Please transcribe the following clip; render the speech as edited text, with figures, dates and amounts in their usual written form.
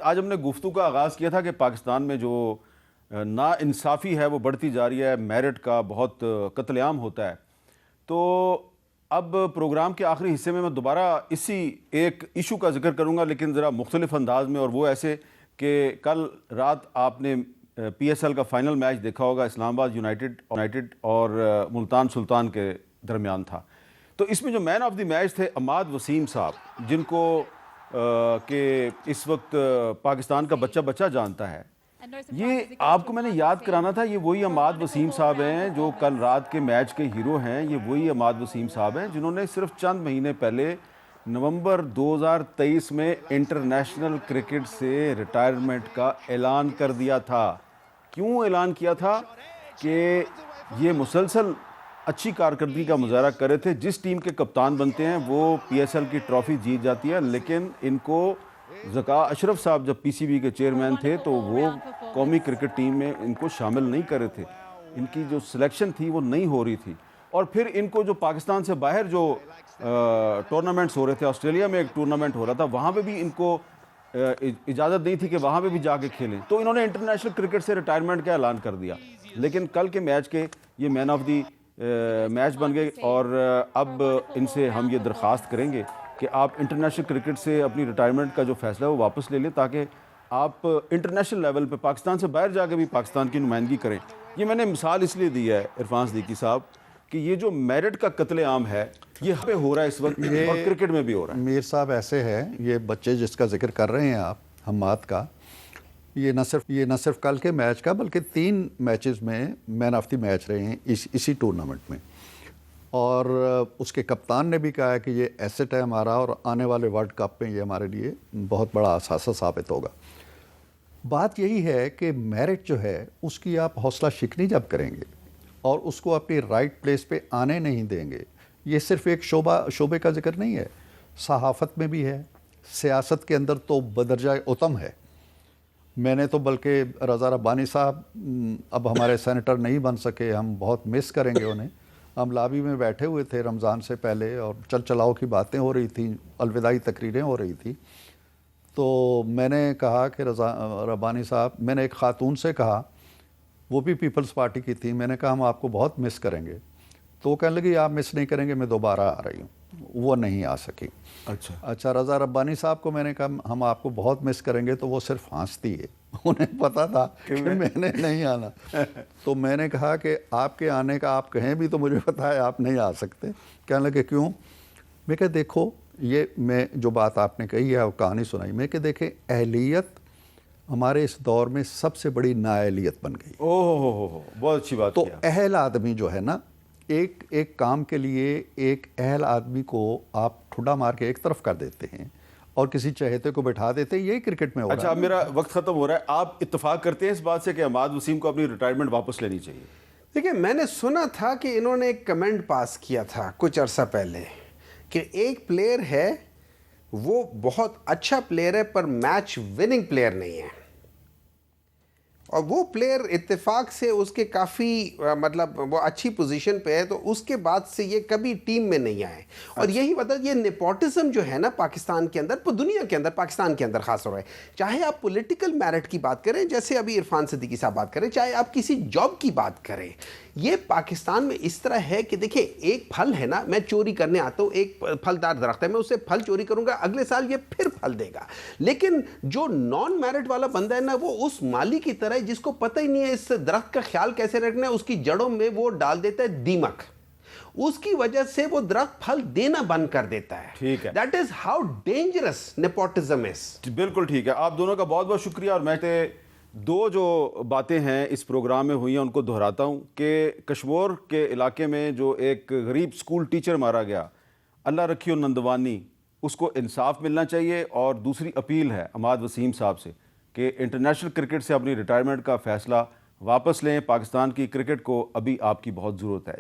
आज हमने गुफ्तगू का आगाज़ किया था कि पाकिस्तान में जो नाइंसाफ़ी है वो बढ़ती जा रही है, मेरिट का बहुत कत्लेआम होता है। तो अब प्रोग्राम के आखिरी हिस्से में मैं दोबारा इसी एक इशू का जिक्र करूँगा, लेकिन ज़रा मुख्तलिफ अंदाज में, और वो ऐसे कि कल रात आपने PSL का फ़ाइनल मैच देखा होगा, इस्लामाबाद यूनाइटेड और मुल्तान सुल्तान के दरमियान था। तो इसमें जो मैन ऑफ द मैच थे अमाद वसीम साहब, जिनको कि इस वक्त पाकिस्तान का बच्चा बच्चा जानता है। ये आपको मैंने याद कराना था, ये वही अमाद वसीम साहब हैं जो कल रात के मैच के हीरो हैं। ये वही अमाद वसीम साहब हैं जिन्होंने सिर्फ चंद महीने पहले नवंबर 2023 में इंटरनेशनल क्रिकेट से रिटायरमेंट का ऐलान कर दिया था। क्यों ऐलान किया था? कि ये मुसलसल अच्छी कारकर्दगी का मुजाहरा कर रहे थे। जिस टीम के कप्तान बनते हैं वो PSL की ट्रॉफ़ी जीत जाती है, लेकिन इनको ज़का अशरफ साहब जब PCB के चेयरमैन थे तो वो कौमी क्रिकेट टीम में इनको शामिल नहीं कर रहे थे। इनकी जो सिलेक्शन थी वो नहीं हो रही थी। और फिर इनको जो पाकिस्तान से बाहर जो टूर्नामेंट्स हो रहे थे, ऑस्ट्रेलिया में एक टूर्नामेंट हो रहा था, वहाँ पे भी इनको इजाज़त नहीं थी कि वहाँ पे भी जाके खेलें। तो इन्होंने इंटरनेशनल क्रिकेट से रिटायरमेंट का ऐलान कर दिया। लेकिन कल के मैच के ये मैन ऑफ दी मैच बन गए। और अब इनसे हम ये दरख्वास्त करेंगे कि आप इंटरनेशनल क्रिकेट से अपनी रिटायरमेंट का जो फ़ैसला है वो वापस ले लें, ताकि आप इंटरनेशनल लेवल पे पाकिस्तान से बाहर जाके भी पाकिस्तान की नुमाइंदगी करें। ये मैंने मिसाल इसलिए दी है इरफान सिद्दीकी साहब कि ये जो मेरिट का कत्लेआम है ये यहाँ पे हो रहा है इस वक्त, और क्रिकेट में भी हो रहा है। मीर साहब ऐसे है, ये बच्चे जिसका जिक्र कर रहे हैं आप, हम्माद का, ये न सिर्फ कल के मैच का बल्कि 3 मैचेस में मैन ऑफ द मैच रहे हैं इसी टूर्नामेंट में। और उसके कप्तान ने भी कहा है कि ये एसेट है हमारा और आने वाले वर्ल्ड कप में ये हमारे लिए बहुत बड़ा असासा साबित होगा। बात यही है कि मेरिट जो है उसकी आप हौसला शिकनी जब करेंगे और उसको अपनी राइट प्लेस पे आने नहीं देंगे, ये सिर्फ एक शोबे का जिक्र नहीं है, सहाफ़त में भी है, सियासत के अंदर तो बदरजा उत्तम है। मैंने तो बल्कि रज़ा रब्बानी साहब अब हमारे सेनेटर नहीं बन सके, हम बहुत मिस करेंगे उन्हें। हम लॉबी में बैठे हुए थे रमज़ान से पहले और चल चलाओ की बातें हो रही थी, अलविदाई तकरीरें हो रही थी। तो मैंने कहा कि रज़ा रब्बानी साहब, मैंने एक ख़ातून से कहा, वो भी पीपल्स पार्टी की थी, मैंने कहा हम आपको बहुत मिस करेंगे। तो वो कहने लगी आप मिस नहीं करेंगे, मैं दोबारा आ रही हूँ। वो नहीं आ सकी। अच्छा, रज़ा रब्बानी साहब को मैंने कहा हम आपको बहुत मिस करेंगे, तो वो सिर्फ हंसती है। उन्हें पता था कि मैंने नहीं आना। तो मैंने कहा कि आपके आने का आप कहें भी तो मुझे पता है आप नहीं आ सकते। कहने लगे क्यों? मैं कहा देखो, ये मैं जो बात आपने कही है वो कहानी सुनाई, मैं कि देखें अहलियत हमारे इस दौर में सबसे बड़ी नाअहलियत बन गई। ओह, बहुत अच्छी बात। तो अहल आदमी जो है ना, एक काम के लिए एक अहल आदमी को आप ठुड्डा मार के एक तरफ कर देते हैं और किसी चहेते को बैठा देते हैं, यही क्रिकेट में हो रहा है। अच्छा, अब मेरा वक्त ख़त्म हो रहा है। आप इत्तेफाक करते हैं इस बात से कि अमाद वसीम को अपनी रिटायरमेंट वापस लेनी चाहिए? देखिए, मैंने सुना था कि इन्होंने एक कमेंट पास किया था कुछ अरसा पहले कि एक प्लेयर है, वो बहुत अच्छा प्लेयर है पर मैच विनिंग प्लेयर नहीं है, और वो प्लेयर इत्तेफाक से उसके काफ़ी मतलब वो अच्छी पोजीशन पे है, तो उसके बाद से ये कभी टीम में नहीं आए। और यही मतलब ये नेपोटिज्म जो है ना पाकिस्तान के अंदर, दुनिया के अंदर, पाकिस्तान के अंदर खास हो रहा है। चाहे आप पॉलिटिकल मेरिट की बात करें, जैसे अभी इरफान सिद्दीकी साहब बात करें, चाहे आप किसी जॉब की बात करें, ये पाकिस्तान में इस तरह है कि देखिए, एक फल है ना, मैं चोरी करने आता हूँ, एक फलदार दरख्त है, मैं उससे फल चोरी करूंगा, अगले साल ये फिर फल देगा। लेकिन जो नॉन मैरिट वाला बंदा है ना, वो उस माली की तरह जिसको पता ही नहीं है इस दरख्त का ख्याल कैसे रखना है, उसकी जड़ों में वो डाल देता है दीमक, उसकी वजह से वो दरख्त फल देना बंद कर देता है। ठीक है, that is how dangerous nepotism is. बिल्कुल ठीक है। आप दोनों का बहुत बहुत शुक्रिया। और मैं 2 जो बातें हैं इस प्रोग्राम में हुई हैं उनको दोहराता हूँ कि कश्मीर के इलाके में जो एक गरीब स्कूल टीचर मारा गया, अल्लाह रखियो नंदवानी, उसको इंसाफ मिलना चाहिए। और दूसरी अपील है अमाद वसीम साहब से कि इंटरनेशनल क्रिकेट से अपनी रिटायरमेंट का फ़ैसला वापस लें। पाकिस्तान की क्रिकेट को अभी आपकी बहुत ज़रूरत है।